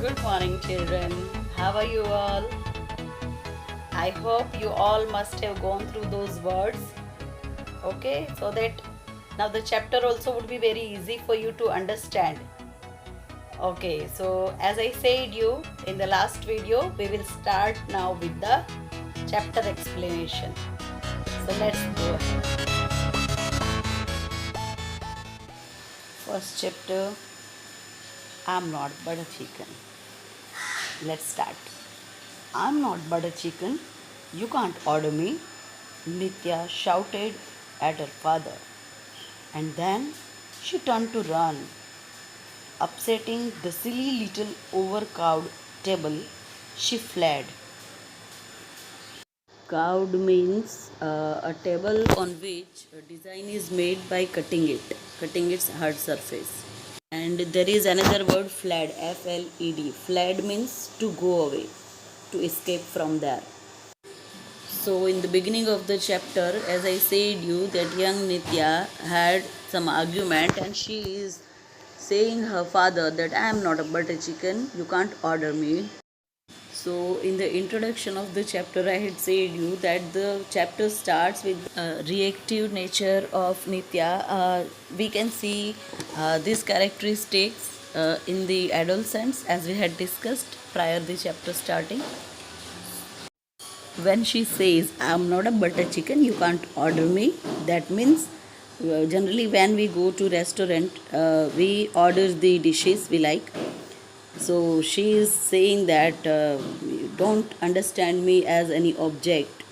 Good morning, children. How are you all? I hope you all must have gone through those words. Okay, so that now the chapter also would be very easy for you to understand. Okay, so as I said you in the last video, we will start now with the chapter explanation. So let's go ahead. First chapter, I'm not but a chicken. Let's start. I'm not but a chicken. You can't order me, Nitya shouted at her father. And then she turned to run, upsetting the silly little overcrowded table. She fled. Cowed means a table on which a design is made by cutting its hard surface. And there is another word fled, F L E D. Fled means to go away, to escape from there. So in the beginning of the chapter, as I said you, that young Nitya had some argument and she is saying her father that I am not a butter chicken, you can't order me. So in the introduction of the chapter, I had said you that the chapter starts with reactive nature of Nitya. We can see these characteristics in the adolescence as we had discussed prior the chapter starting. When she says I'm not a butter chicken, you can't order me, that means generally when we go to restaurant, we order the dishes we like. So she is saying that don't understand me as any object.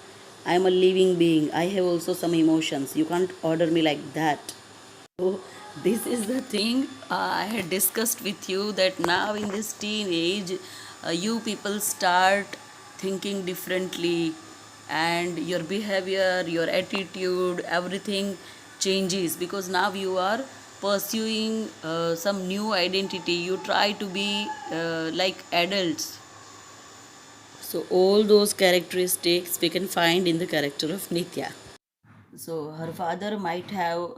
I am a living being, I have also some emotions, you can't order me like that. So this is the thing I had discussed with you, that now in this teenage, you people start thinking differently, and your behavior, your attitude, everything changes because now you are pursuing some new identity. You try to be like adults. So all those characteristics we can find in the character of Nitya. So her father might have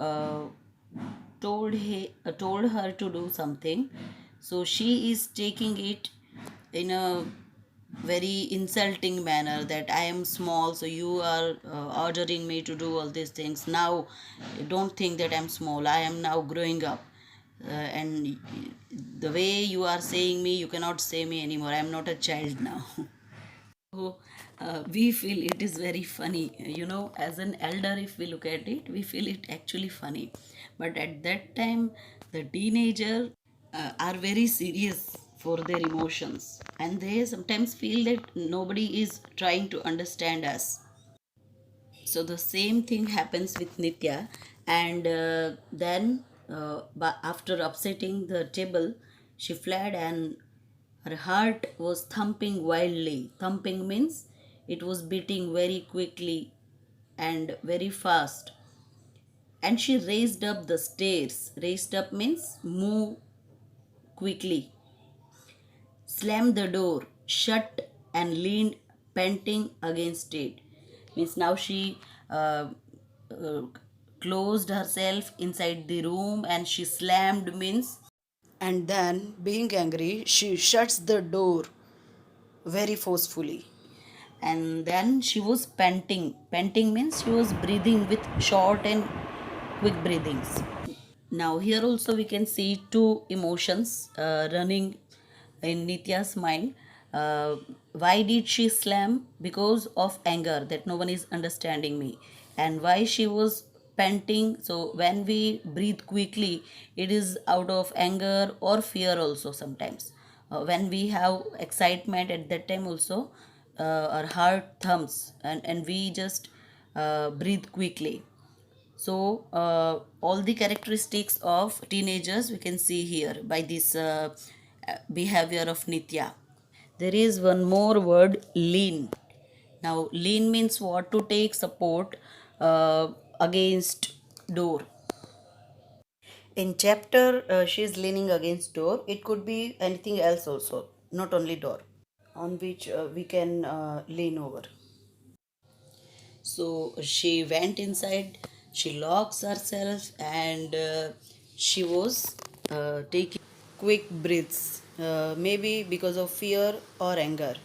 told her to do something, so she is taking it in a very insulting manner, that I am small, so you are ordering me to do all these things. Now don't think that I'm small, I am now growing up, and the way you are saying me, you cannot say me anymore, I am not a child now. So we feel it is very funny, as an elder, if we look at it, we feel it actually funny. But at that time, the teenager are very serious for their emotions, and they sometimes feel that nobody is trying to understand us. So the same thing happens with Nitya, and then after upsetting the table, she fled, and her heart was thumping wildly. Thumping means it was beating very quickly and very fast. And she raced up the stairs. Raced up means move quickly. Slammed the door, shut, and leaned panting against it. Means now she uh, closed herself inside the room and she slammed, means, and then being angry she shuts the door very forcefully. And then she was panting. Panting means she was breathing with short and quick breathings. Now here also we can see two emotions running in Nitya's mind. Why did she slam? Because of anger, that no one is understanding me. And why she was panting? So when we breathe quickly, it is out of anger or fear also sometimes. When we have excitement at that time also, our heart thumps, and we just breathe quickly. So all the characteristics of teenagers we can see here by this behavior of Nitya. There is one more word, lean. Now lean means what? To take support against door. In chapter she is leaning against door. It could be anything else also, not only door, on which we can lean over. So she went inside, she locks herself, and she was taking quick breaths. maybe because of fear or anger.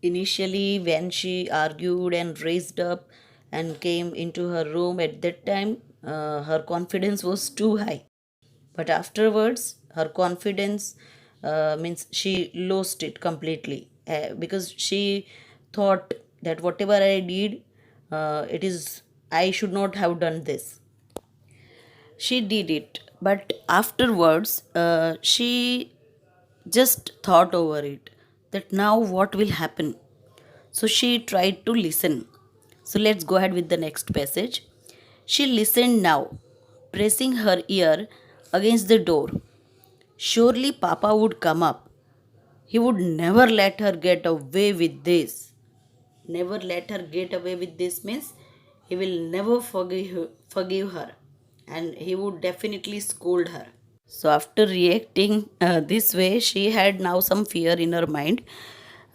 Initially, when she argued and raised up and came into her room at that time, her confidence was too high. But afterwards, her confidence means she lost it completely because she thought that whatever I did, it is I should not have done this. She did it, but afterwards, she just thought over it that now what will happen. So she tried to listen. So let's go ahead with the next passage. She listened now, pressing her ear against the door. Surely Papa would come up. He would never let her get away with this. Never let her get away with this means he will never forgive her, and he would definitely scold her. So, after reacting this way, she had now some fear in her mind,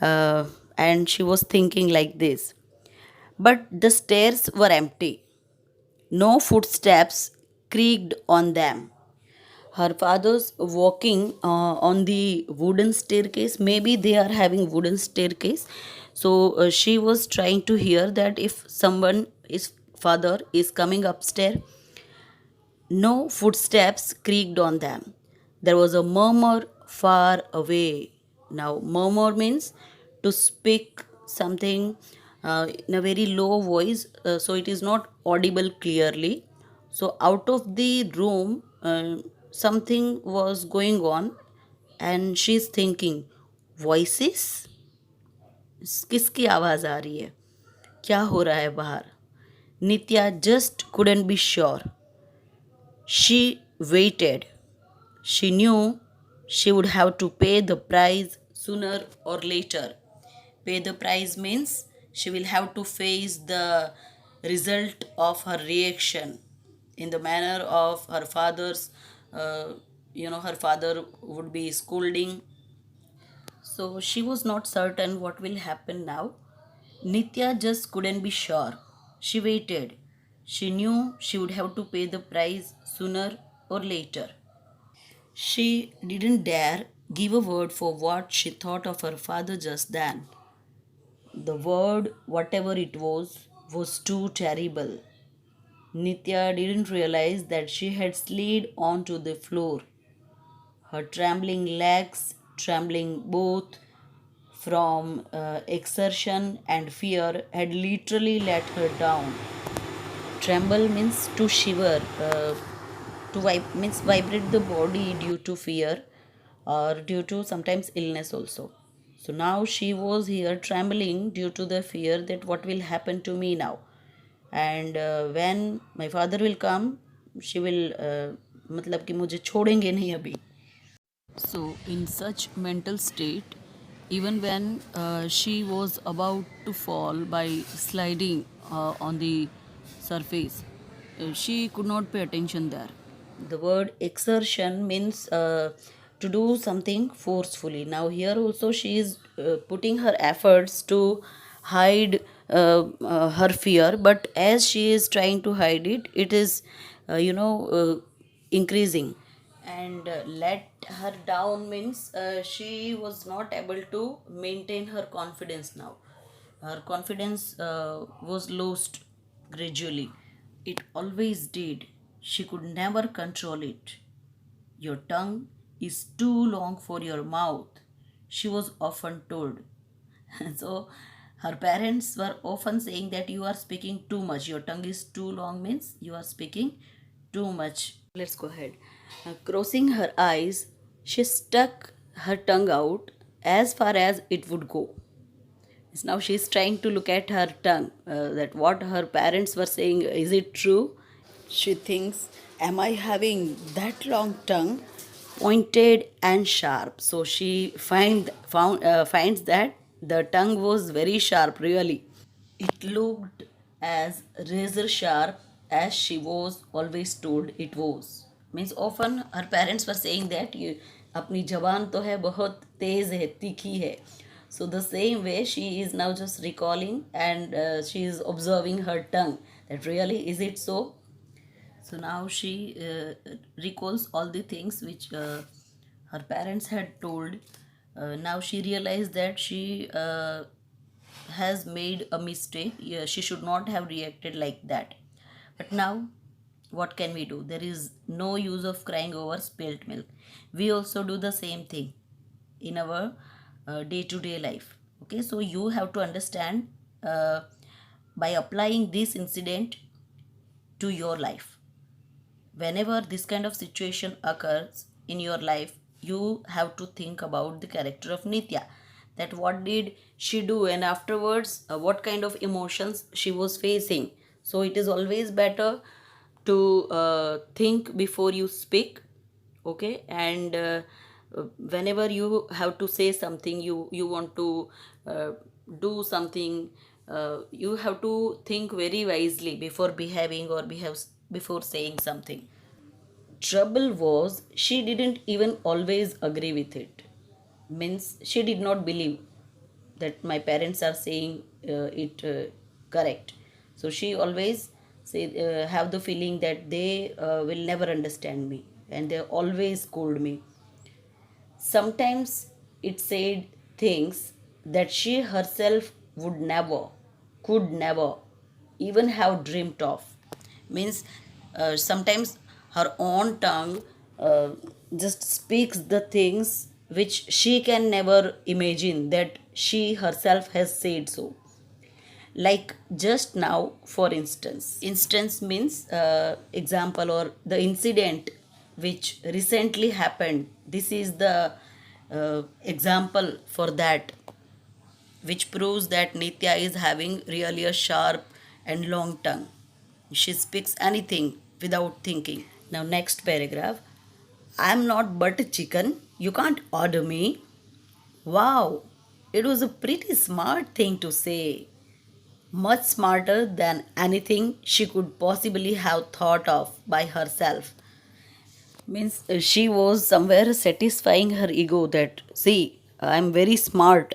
and she was thinking like this. But the stairs were empty, no footsteps creaked on them. Her father's walking on the wooden staircase. Maybe they are having wooden staircase. So she was trying to hear that if someone, his father, is coming upstairs. No footsteps creaked on them. There was a murmur far away. Now, murmur means to speak something in a very low voice, so it is not audible clearly. So, out of the room, something was going on, and she's thinking, voices? किसकी आवाज़ आ रही है? क्या हो रहा है बाहर? नित्या just couldn't be sure. She waited. She knew she would have to pay the price sooner or later. Pay the price means she will have to face the result of her reaction in the manner of her father's, uh, her father would be scolding. So she was not certain what will happen now. Nitya just couldn't be sure. She waited. She knew she would have to pay the price sooner or later. She didn't dare give a word for what she thought of her father just then. The word, whatever it was too terrible. Nitya didn't realize that she had slid onto the floor. Her trembling legs, trembling both from exertion and fear, had literally let her down. Tremble means to shiver, means vibrate the body due to fear or due to sometimes illness also. So now she was here trembling due to the fear that what will happen to me now, and when my father will come, she will मतलब कि मुझे छोड़ेंगे नहीं अभी. So, in such mental state, even when she was about to fall by sliding on the surface, she could not pay attention there. The word exertion means to do something forcefully. Now, here also she is putting her efforts to hide her fear, but as she is trying to hide it, it is, increasing, and let her down means she was not able to maintain her confidence now. Her confidence was lost gradually. It always did. She could never control it. Your tongue is too long for your mouth, she was often told. So her parents were often saying that you are speaking too much. Your tongue is too long means you are speaking too much. Let's go ahead. Crossing her eyes, she stuck her tongue out as far as it would go. Now she is trying to look at her tongue, that what her parents were saying, is it true? She thinks, am I having that long tongue, pointed and sharp? So she finds that the tongue was very sharp, really. It looked as razor sharp as she was always told it was. Means often her parents were saying that you अपनी जबान तो है बहुत तेज है तीखी है. So the same way she is now just recalling, and she is observing her tongue, that really is it so. So now she recalls all the things which her parents had told. Now she realized that she has made a mistake. Yeah, she should not have reacted like that. But now, what can we do? There is no use of crying over spilt milk. We also do the same thing in our day to day life. Okay, so you have to understand uh, by applying this incident to your life. Whenever this kind of situation occurs in your life, you have to think about the character of Nitya, that what did she do, and afterwards what kind of emotions she was facing. So it is always better to think before you speak. Okay, and whenever you have to say something, you want to uh, do something, you have to think very wisely before behaving or before saying something. Trouble was she didn't even always agree with it. Means she did not believe that my parents are saying it correct. So she always say have the feeling that they will never understand me, and they always scold me. Sometimes it said things that she herself would never, could never even have dreamt of. Means sometimes her own tongue just speaks the things which she can never imagine that she herself has said so. Like just now, for instance means example or the incident which recently happened. This is the example for that, which proves that Nitya is having really a sharp and long tongue. She speaks anything without thinking. Now, next paragraph. I'm not but a chicken. You can't order me. Wow, it was a pretty smart thing to say. Much smarter than anything she could possibly have thought of by herself. Means she was somewhere satisfying her ego that, see, I'm very smart.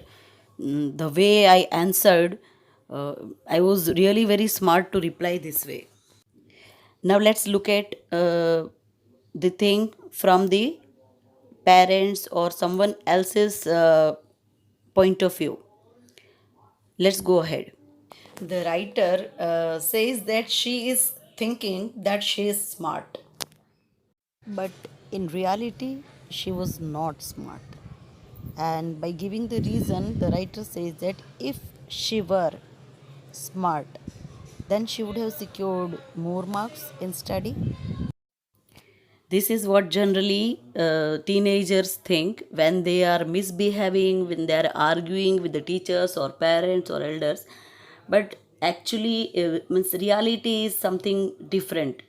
The way I answered, I was really very smart to reply this way. Now let's look at the thing from the parents or someone else's point of view. Let's go ahead. The writer says that she is thinking that she is smart. But in reality, she was not smart. And by giving the reason, the writer says that if she were smart, then she would have secured more marks in study. This is what generally teenagers think when they are misbehaving, when they are arguing with the teachers or parents or elders. But actually, means reality is something different.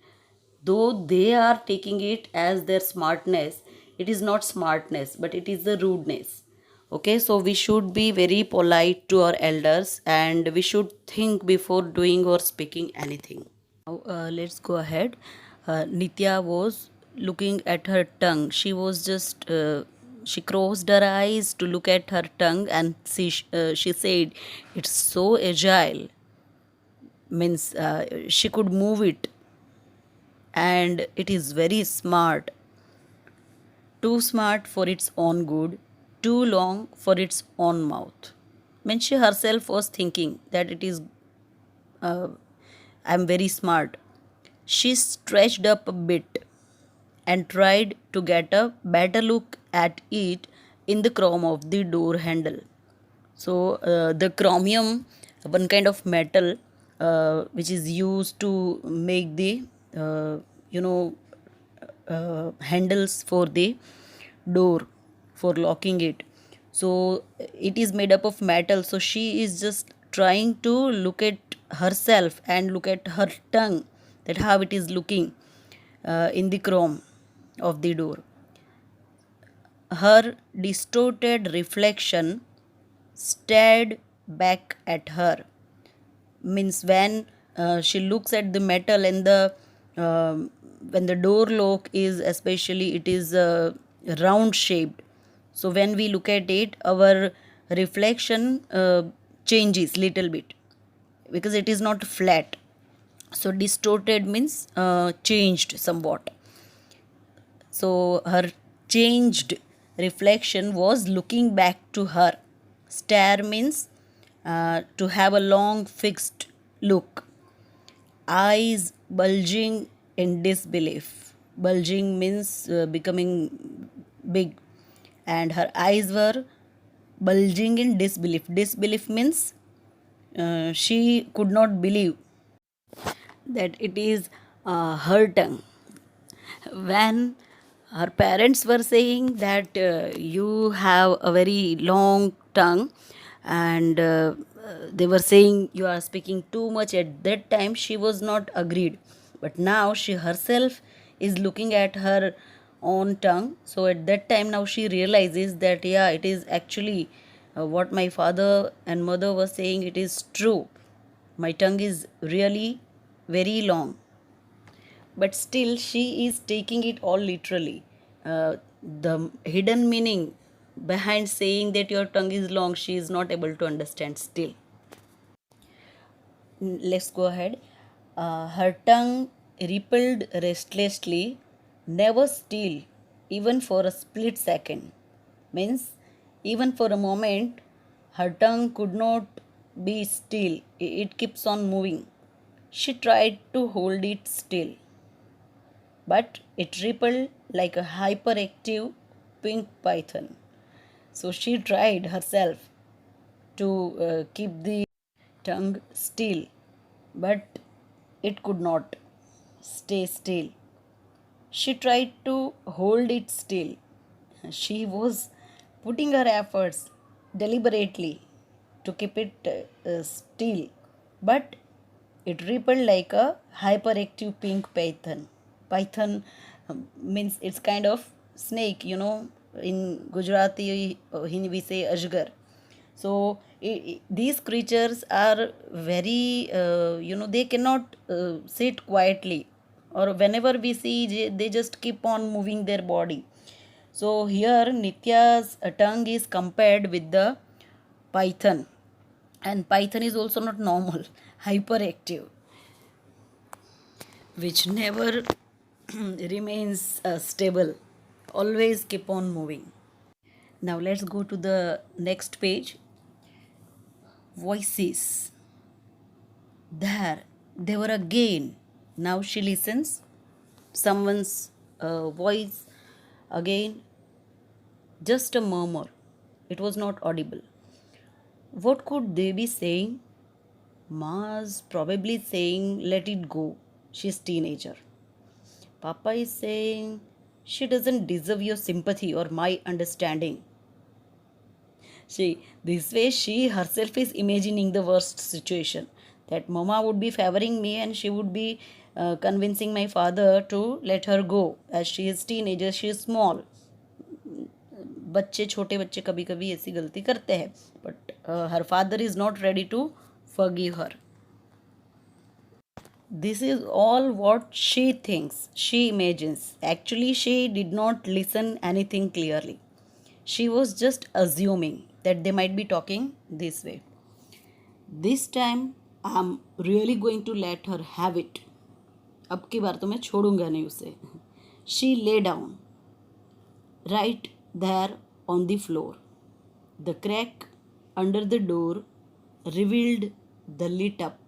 Though they are taking it as their smartness, it is not smartness, but it is the rudeness. Okay, so we should be very polite to our elders, and we should think before doing or speaking anything. Now, let's go ahead. Nitya was looking at her tongue. She was just, she crossed her eyes to look at her tongue, and she said, it's so agile. Means she could move it, and it is very smart. Too smart for its own good, too long for its own mouth. Means she herself was thinking that it is, I'm very smart. She stretched up a bit and tried to get a better look at it in the chrome of the door handle. So, the chromium, one kind of metal which is used to make the, uh, you know, handles for the door for locking it. So, it is made up of metal. So, she is just trying to look at herself and look at her tongue, that how it is looking in the chrome of the door. Her distorted reflection stared back at her. Means when she looks at the metal and the when the door lock is, especially it is round shaped, so when we look at it, our reflection changes little bit because it is not flat. So distorted means changed somewhat. So her changed reflection was looking back to her. Stare means to have a long fixed look, eyes bulging in disbelief. Bulging means becoming big, and her eyes were bulging in disbelief. Disbelief means she could not believe that it is her tongue. When her parents were saying that you have a very long tongue, and they were saying you are speaking too much, at that time she was not agreed, but now she herself is looking at her own tongue. So at that time now she realizes that yeah, it is actually what my father and mother were saying, it is true. My tongue is really very long, but still she is taking it all literally. The hidden meaning behind saying that your tongue is long, she is not able to understand still. Let's go ahead. Her tongue rippled restlessly, never still, even for a split second. Means, even for a moment, her tongue could not be still. It keeps on moving. She tried to hold it still, but it rippled like a hyperactive pink python. So she tried herself to keep the tongue still, but it could not stay still. She tried to hold it still. She was putting her efforts deliberately to keep it still, but it rippled like a hyperactive pink python. Python means it's kind of snake, you know. In Gujarati, we say ajgar. So these creatures are very, they cannot sit quietly, or whenever we see, they just keep on moving their body. So here Nitya's tongue is compared with the python, and python is also not normal, hyperactive, which never remains stable, always keep on moving. Now let's go to the next page. Voices. There, they were again. Now she listens. Someone's voice again, just a murmur. It was not audible. What could they be saying? Ma's probably saying, let it go. She's teenager. Papa is saying, she doesn't deserve your sympathy or my understanding. This way she herself is imagining the worst situation, that mama would be favoring me and she would be convincing my father to let her go as she is teenager, she is small. बच्चे छोटे बच्चे कभी कभी ऐसी गलती करते हैं, but हर father is not ready to forgive her. This is all what she thinks, she imagines. Actually she did not listen anything clearly. She was just assuming that they might be talking this way. This time I'm really going to let her have it. अब की बार तो मैं छोड़ूंगा नहीं उसे. She lay down right there on the floor. The crack under the door revealed the lit up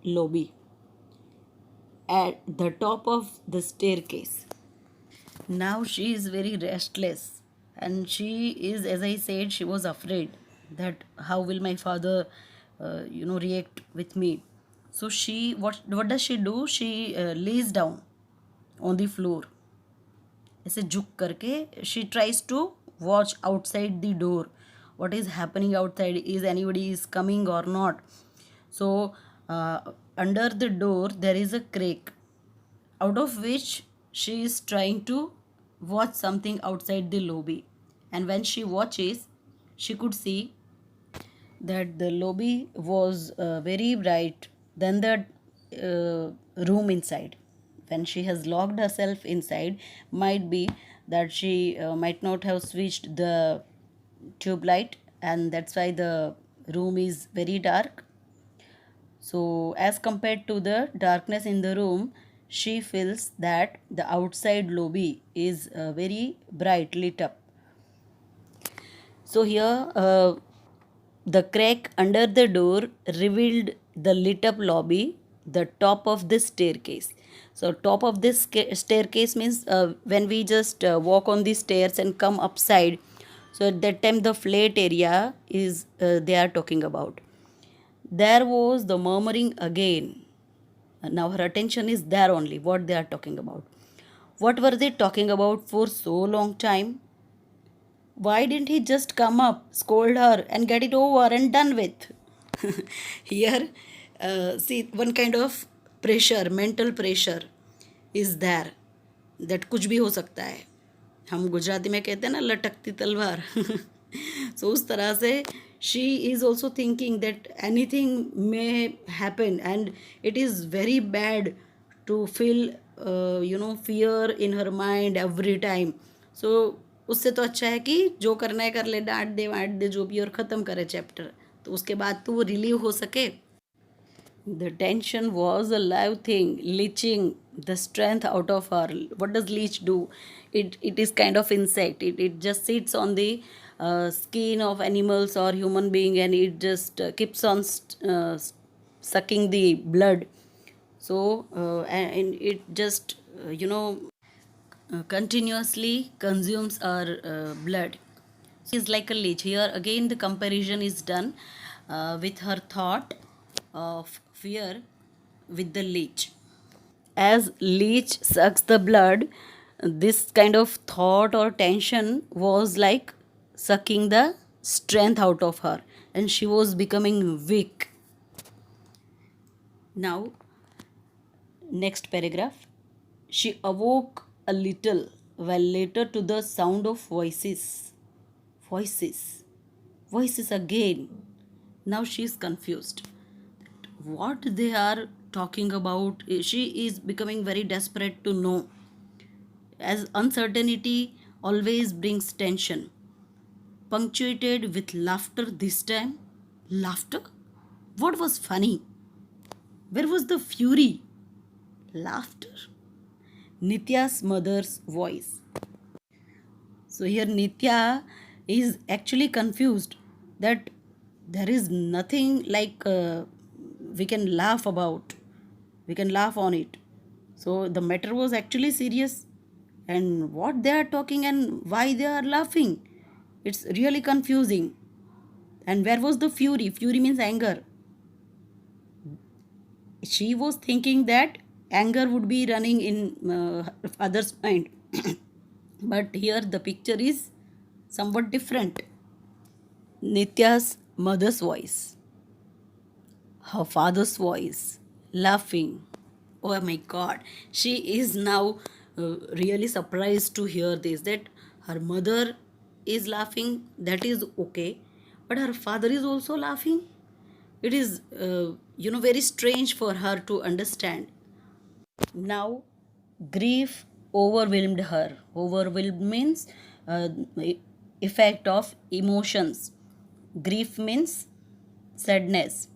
lobby at the top of the staircase. Now she is very restless, and she is, as I said, she was afraid that how will my father, react with me. So she, what does she do? She lays down on the floor. ऐसे झुक करके she tries to watch outside the door. What is happening outside? Is anybody is coming or not? So under the door there is a crack, out of which she is trying to watch something outside the lobby. And when she watches, she could see that the lobby was very bright than the room inside. When she has locked herself inside, might be that she might not have switched the tube light, and that's why the room is very dark. So, as compared to the darkness in the room, she feels that the outside lobby is very bright lit up. So here the crack under the door revealed the lit up lobby, the top of the staircase. So top of this staircase means when we just walk on the stairs and come upside, so at that time the flat area is they are talking about. There was the murmuring again. Now her attention is there only, what they are talking about. What were they talking about for so long time? Why didn't he just come up, scold her, and get it over and done with? Here, see, one kind of pressure, mental pressure is there, that कुछ भी हो सकता है. हम गुजराती में कहते हैं ना लटकती तलवार. So उस तरह से she is also thinking that anything may happen, and it is very bad to feel fear in her mind every time. So उससे तो अच्छा है कि जो करना है कर ले, डांट दे वाट दे जो भी, और ख़त्म करे चैप्टर, तो उसके बाद तो वो रिलीव हो सके. The tension was a live thing, leeching the strength out of her. What does leech do? It is kind of insect. It just sits on the skin of animals or human being, and it just keeps on sucking the blood. So and it just continuously consumes our blood. Is like a leech. Here again the comparison is done with her thought of fear with the leech. As leech sucks the blood, this kind of thought or tension was like sucking the strength out of her, and she was becoming weak. Now, next paragraph. She awoke a little while later to the sound of voices. Voices again. Now she is confused. What they are talking about? She is becoming very desperate to know, as uncertainty always brings tension. Punctuated with laughter this time. Laughter? What was funny? Where was the fury? Laughter. Nitya's mother's voice. So here Nitya is actually confused that there is nothing like we can laugh about. We can laugh on it. So the matter was actually serious, and what they are talking and why they are laughing, it's really confusing. And where was the fury? Fury means anger. She was thinking that anger would be running in others' mind. But here the picture is somewhat different. Nitya's mother's voice, her father's voice, laughing. Oh my god, she is now really surprised to hear this, that her mother is laughing, that is okay, but her father is also laughing. It is, very strange for her to understand. Now, grief overwhelmed her. Overwhelmed means effect of emotions. Grief means sadness.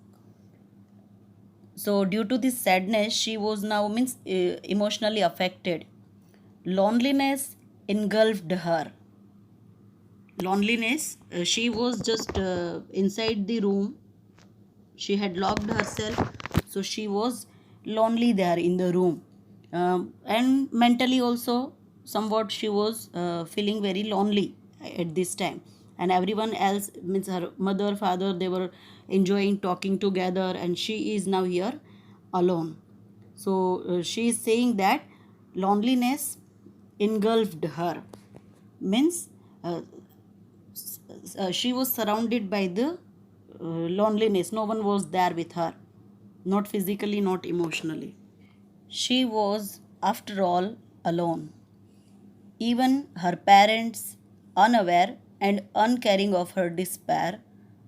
So, due to this sadness, she was now means emotionally affected. Loneliness engulfed her. Loneliness. She was just inside the room. She had locked herself, so she was lonely there in the room, and mentally also somewhat she was feeling very lonely at this time. And everyone else means her mother, father, they were enjoying talking together, and she is now here alone. So she is saying that loneliness engulfed her, means she was surrounded by the loneliness. No one was there with her, not physically, not emotionally. She was, after all, alone. Even her parents, unaware and uncaring of her despair,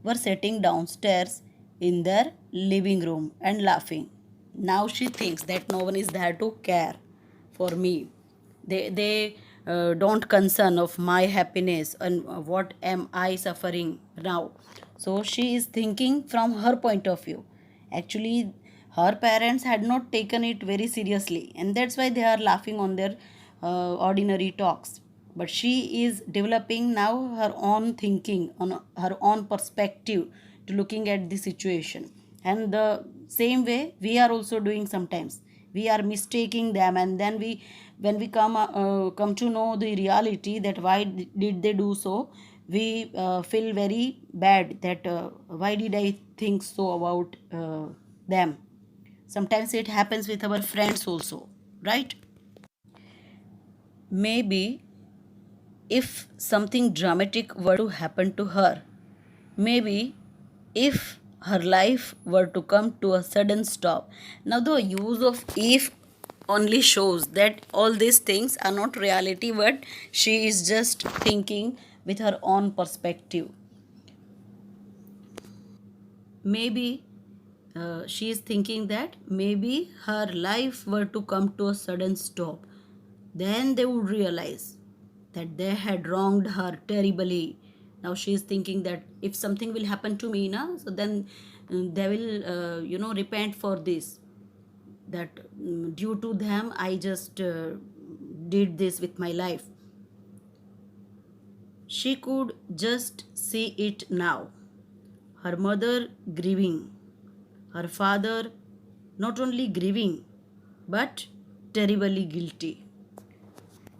were sitting downstairs in their living room and laughing. Now she thinks that no one is there to care for me. They don't concern of my happiness, and what am I suffering now. So she is thinking from her point of view. Actually, her parents had not taken it very seriously, and that's why they are laughing on their ordinary talks. but she is developing now her own thinking, on her own perspective to looking at the situation. And the same way we are also doing sometimes. We are mistaking them, and then we, when we come to know the reality that why did they do so, we feel very bad that why did I think so about them. Sometimes it happens with our friends also, right? Maybe if something dramatic were to happen to her, maybe if her life were to come to a sudden stop. Now, the use of if only shows that all these things are not reality, but she is just thinking with her own perspective. Maybe she is thinking that maybe her life were to come to a sudden stop, then they would realize that they had wronged her terribly. Now she is thinking that if something will happen to me now, so then they will repent for this, that due to them I just did this with my life. She could just see it now, her mother grieving, her father not only grieving but terribly guilty,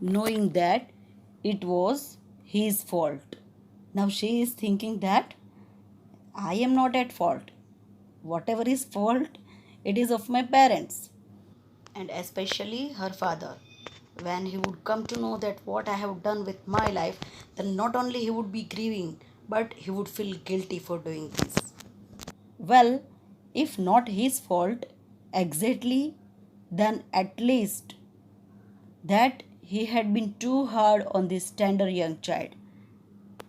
knowing that it was his fault. Now she is thinking that I am not at fault. Whatever is fault, it is of my parents, and especially her father. When he would come to know that what I have done with my life, then not only he would be grieving, but he would feel guilty for doing this. Well, if not his fault exactly, then at least that he had been too hard on this tender young child.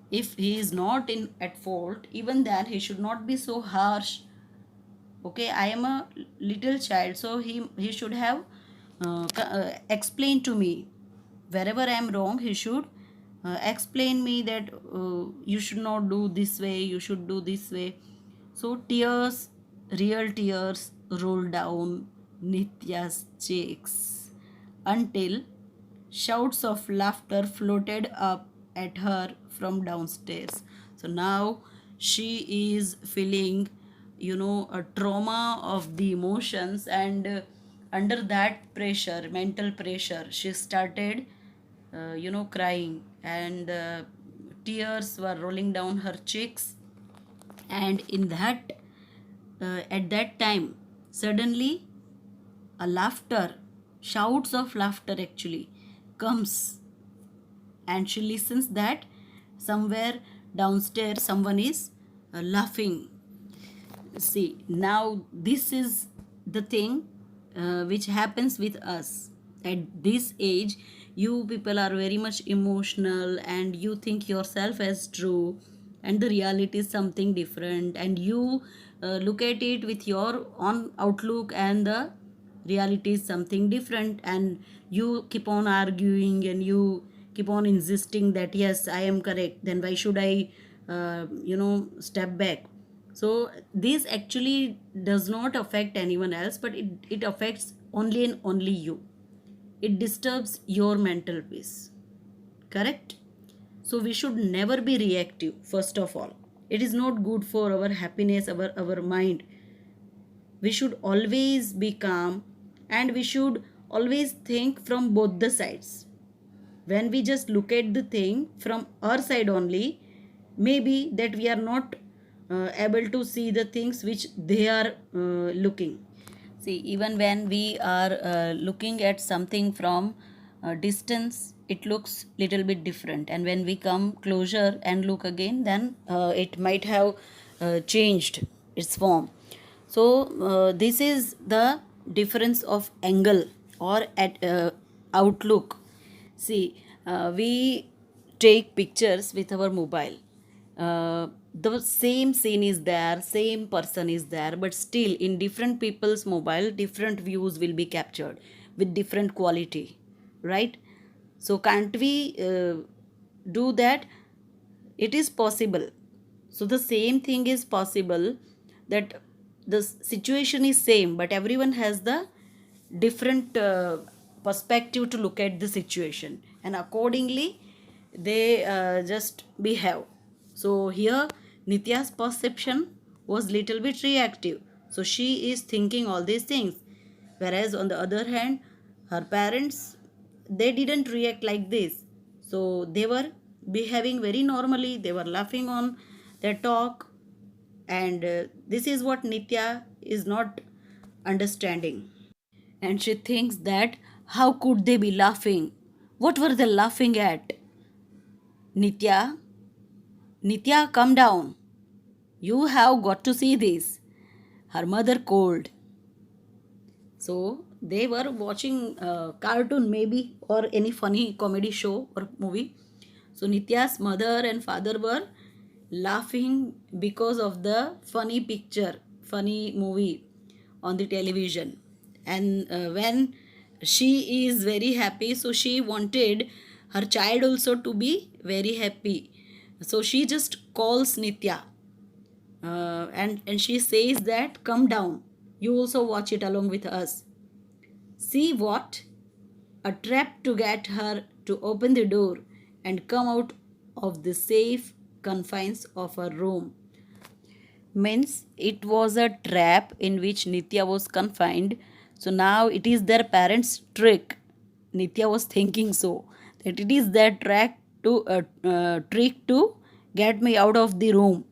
If he is not in at fault, even then he should not be so harsh. Okay, I am a little child, so he should have explained to me wherever I am wrong. He should explain me that you should not do this way, you should do this way. So tears, real tears, rolled down Nitya's cheeks until shouts of laughter floated up at her from downstairs. So now she is feeling, a trauma of the emotions, and under that pressure, mental pressure, she started, crying, and tears were rolling down her cheeks. And in that, at that time, suddenly a laughter, shouts of laughter actually comes, and she listens that somewhere downstairs someone is laughing. See, now this is the thing which happens with us at this age. You people are very much emotional, and you think yourself as true, and the reality is something different, and you look at it with your own outlook, and the reality is something different, and you keep on arguing, and you keep on insisting that yes, I am correct, then why should I step back. So this actually does not affect anyone else, but it affects only and only you. It disturbs your mental peace. Correct? So we should never be reactive, first of all. It is not good for our happiness, our mind. We should always be calm, and we should always think from both the sides. When we just look at the thing from our side only, maybe that we are not able to see the things which they are looking. See, even when we are looking at something from distance, it looks little bit different, and when we come closer and look again, then it might have changed its form. So this is the difference of angle or at outlook. See, we take pictures with our mobile. The same scene is there, same person is there, but still in different people's mobile, different views will be captured with different quality, right? So can't we do that? It is possible. So the same thing is possible, that the situation is same, but everyone has the different perspective to look at the situation, and accordingly they just behave. So here Nitya's perception was little bit reactive, so she is thinking all these things, whereas on the other hand her parents, they didn't react like this. So they were behaving very normally, they were laughing on their talk, and this is what Nitya is not understanding. And she thinks that how could they be laughing, what were they laughing at? Nitya, Nitya, come down. You have got to see this. Her mother called. So they were watching a cartoon maybe or any funny comedy show or movie. So Nitya's mother and father were laughing because of the funny picture, funny movie on the television. And when she is very happy, so she wanted her child also to be very happy. So she just calls Nitya, and she says that come down, you also watch it along with us. See what? A trap to get her to open the door and come out of the safe confines of her room. Means it was a trap in which Nitya was confined. So now it is their parents' trick. Nitya was thinking so, that it is their trick to get me out of the room,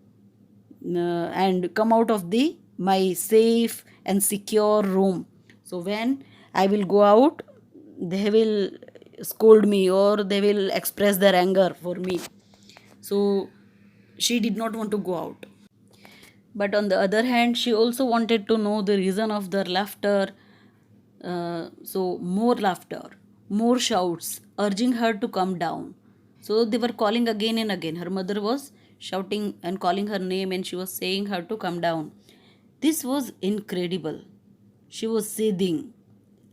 and come out of the my safe and secure room. So when I will go out, they will scold me or they will express their anger for me. So she did not want to go out. But on the other hand, she also wanted to know the reason of their laughter. So more laughter, more shouts, urging her to come down. So they were calling again and again. Her mother was shouting and calling her name, and she was saying her to come down. This was incredible. She was seething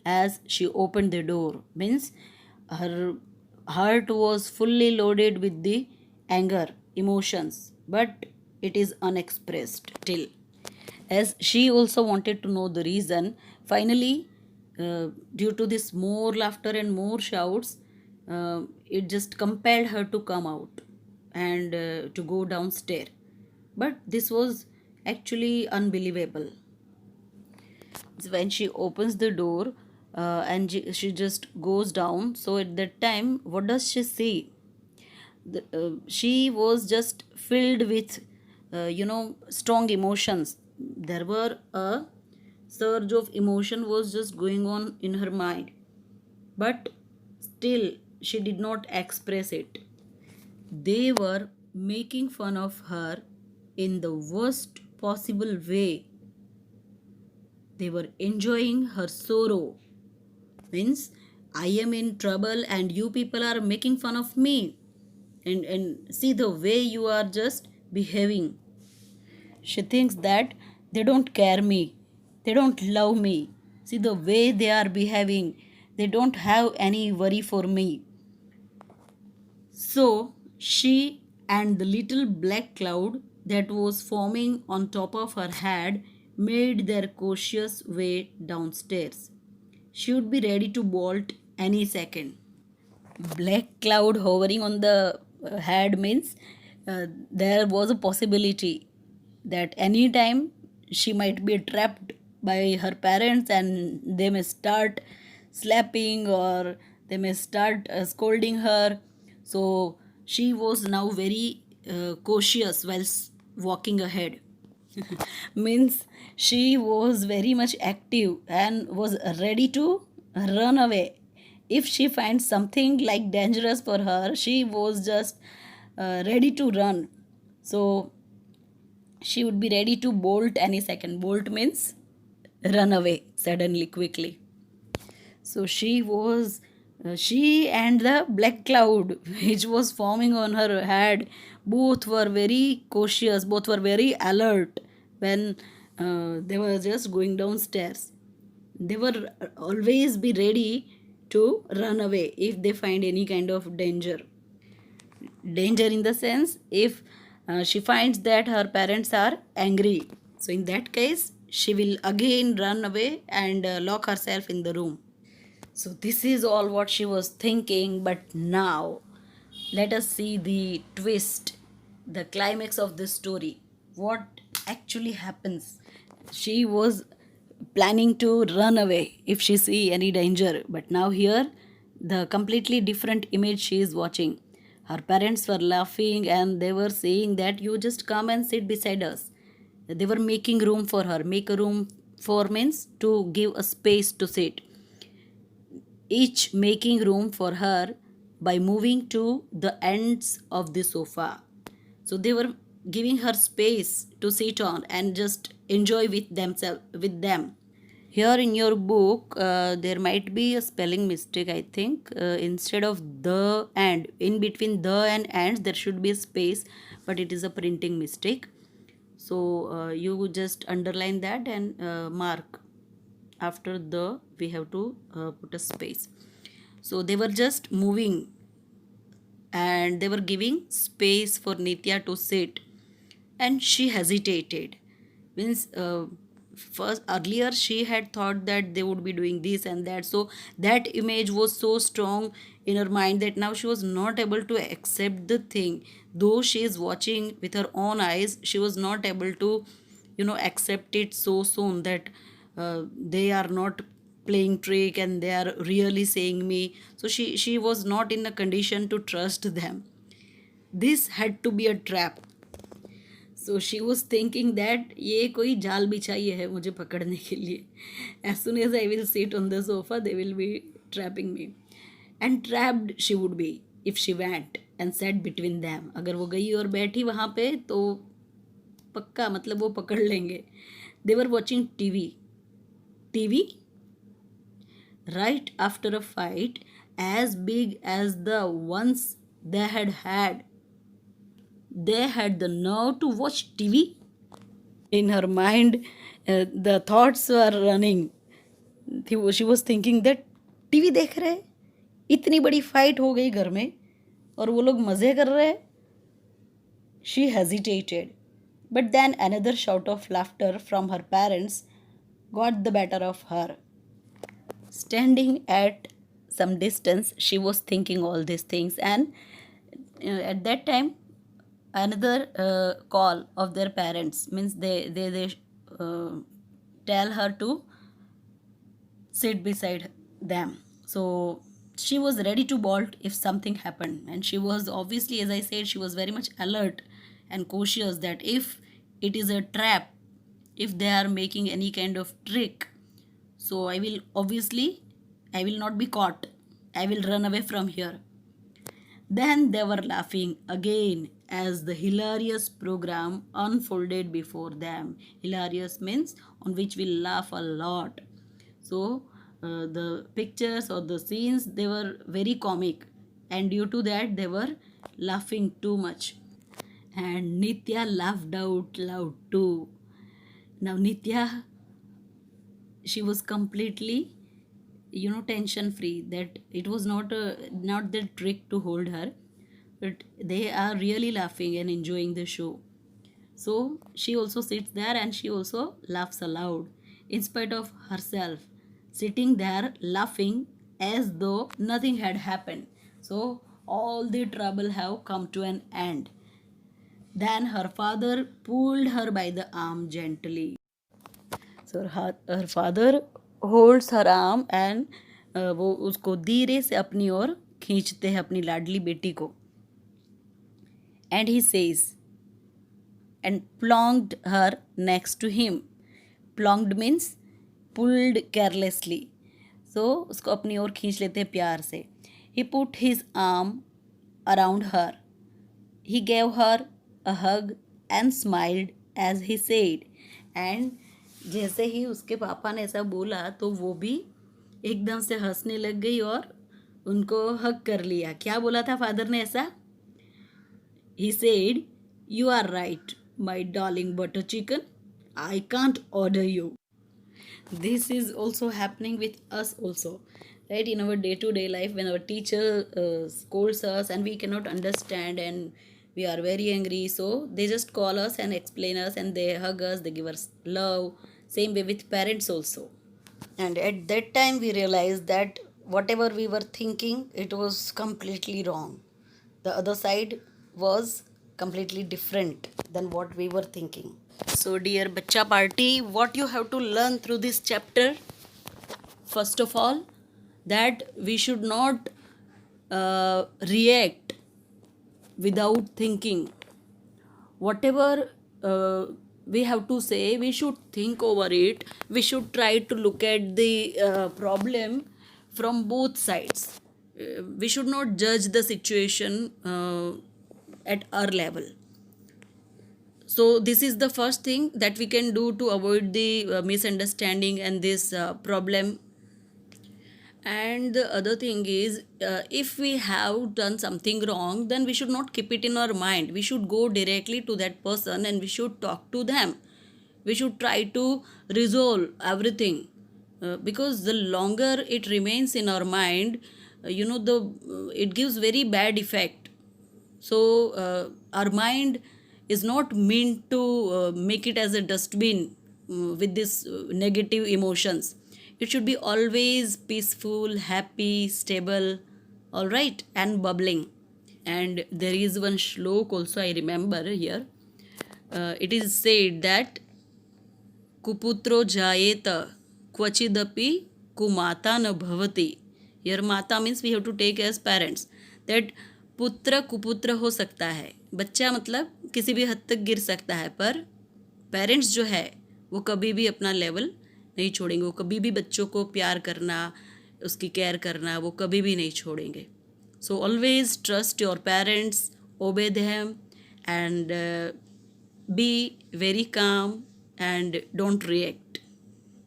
as she opened the door. Means her heart was fully loaded with the anger, emotions, but it is unexpressed till. As she also wanted to know the reason, finally, due to this more laughter and more shouts, it just compelled her to come out and to go downstairs. But this was actually unbelievable. When she opens the door, and she just goes down, so at that time what does she see? She was just filled with strong emotions. There were a surge of emotion was just going on in her mind, but still she did not express it. They were making fun of her in the worst possible way. They were enjoying her sorrow. Means I am in trouble and you people are making fun of me. And see the way you are just behaving. She thinks that they don't care me. They don't love me. See the way they are behaving. They don't have any worry for me. So she and the little black cloud that was forming on top of her head made their cautious way downstairs. She would be ready to bolt any second. Black cloud hovering on the head means there was a possibility that anytime she might be trapped by her parents and they may start slapping or they may start scolding her. So she was now very cautious while walking ahead. Means she was very much active and was ready to run away. If she finds something like dangerous for her, she was just ready to run. So she would be ready to bolt any second. Bolt means run away suddenly, quickly. So she and the black cloud which was forming on her head, both were very cautious, both were very alert when they were just going downstairs. They were always be ready to run away if they find any kind of danger. Danger in the sense if she finds that her parents are angry. So in that case, she will again run away and lock herself in the room. So this is all what she was thinking, but now Let us see the twist, the climax of this story. What actually happens? She was planning to run away if she see any danger, but now here the completely different image she is watching. Her parents were laughing and they were saying that you just come and sit beside us. They were making room for her. Make a room for means to give a space to sit, each making room for her by moving to the ends of the sofa. So they were giving her space to sit on and just enjoy with themselves with them. Here in your book, there might be a spelling mistake. I think instead of the and, in between the and ands, there should be a space, but it is a printing mistake. So you just underline that and mark after the we have to put a space. So they were just moving and they were giving space for Nitya to sit, and she hesitated. Means first earlier she had thought that they would be doing this and that, so that image was so strong in her mind that now she was not able to accept the thing. Though she is watching with her own eyes, she was not able to accept it so soon that they are not playing trick and they are really saying me. So she was not in a condition to trust them. This had to be a trap. So she was thinking that ये कोई जाल बिछाई है मुझे पकड़ने के लिए. As soon as I will sit on the sofa they will be trapping me. And trapped she would be if she went and set between them. अगर वो गई और बैठी वहाँ पे तो पक्का मतलब वो पकड़ लेंगे. They were watching TV. TV right after a fight as big as the ones they had had. They had the nerve to watch TV. In her mind, the thoughts were running. She was thinking that TV देख रहे हैं, इतनी बड़ी fight हो गई घर में और वो लोग मज़े कर रहे हैं. She hesitated, but then another shout of laughter from her parents got the better of her. Standing at some distance, she was thinking all these things, and at that time, another call of their parents means they tell her to sit beside them. So she was ready to bolt if something happened, and she was obviously, as I said, she was very much alert and cautious that if it is a trap, if they are making any kind of trick, so I will obviously, I will not be caught. I will run away from here. Then they were laughing again as the hilarious program unfolded before them. Hilarious means on which we laugh a lot. So the pictures or the scenes, they were very comic, and due to that they were laughing too much. And Nitya laughed out loud too. Now Nitya, she was completely tension free, that it was not the trick to hold her, but they are really laughing and enjoying the show. So she also sits there and she also laughs aloud in spite of herself, sitting there laughing as though nothing had happened. So all the trouble have come to an end. Then her father pulled her by the arm gently. So her father holds her arm and वो उसको धीरे से अपनी ओर खींचते हैं, अपनी लाडली बेटी को. And he says, and plonked her next to him. Plonked means pulled carelessly. So उसको अपनी ओर खींच लेते हैं प्यार से. He put his arm around her. He gave her a hug and smiled as he said. And जैसे ही उसके पापा ने ऐसा बोला तो वो भी एकदम से हंसने लग गई और उनको हग कर लिया. क्या बोला था फादर ने ऐसा? He said, "You are right, my darling butter chicken. I can't order you." This is also happening with us also, right? In our day-to-day life, when our teacher scolds us and we cannot understand and we are very angry, so they just call us and explain us and they hug us, they give us love. Same way with parents also. And at that time we realized that whatever we were thinking, it was completely wrong. The other side was completely different than what we were thinking. So, dear Bacha Party, what you have to learn through this chapter? First of all, that we should not react without thinking. Whatever we have to say, we should think over it. We should try to look at the problem from both sides. We should not judge the situation at our level. So this is the first thing that we can do to avoid the misunderstanding and this problem. And the other thing is, if we have done something wrong, then we should not keep it in our mind. We should go directly to that person and we should talk to them. We should try to resolve everything, because the longer it remains in our mind, it gives very bad effect. So our mind is not meant to make it as a dustbin with this negative emotions. It should be always peaceful, happy, stable, all right, and bubbling. And there is one shlok also I remember here. It is said that kuputro jayeta kvachidapi kumata na bhavati. Here mata means we have to take as parents, that पुत्र कुपुत्र हो सकता है. बच्चा मतलब किसी भी हद तक गिर सकता है, पर पेरेंट्स जो है वो कभी भी अपना लेवल नहीं छोड़ेंगे. वो कभी भी बच्चों को प्यार करना, उसकी केयर करना, वो कभी भी नहीं छोड़ेंगे. So always trust your parents, obey them, and be very calm and don't react.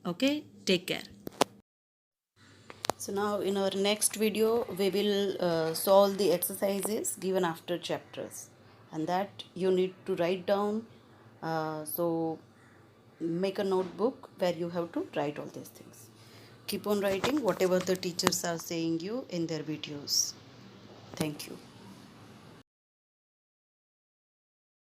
Okay, take care. So now in our next video we will solve the exercises given after chapters, and that you need to write down. So make a notebook where you have to write all these things. Keep on writing whatever the teachers are saying you in their videos. Thank you.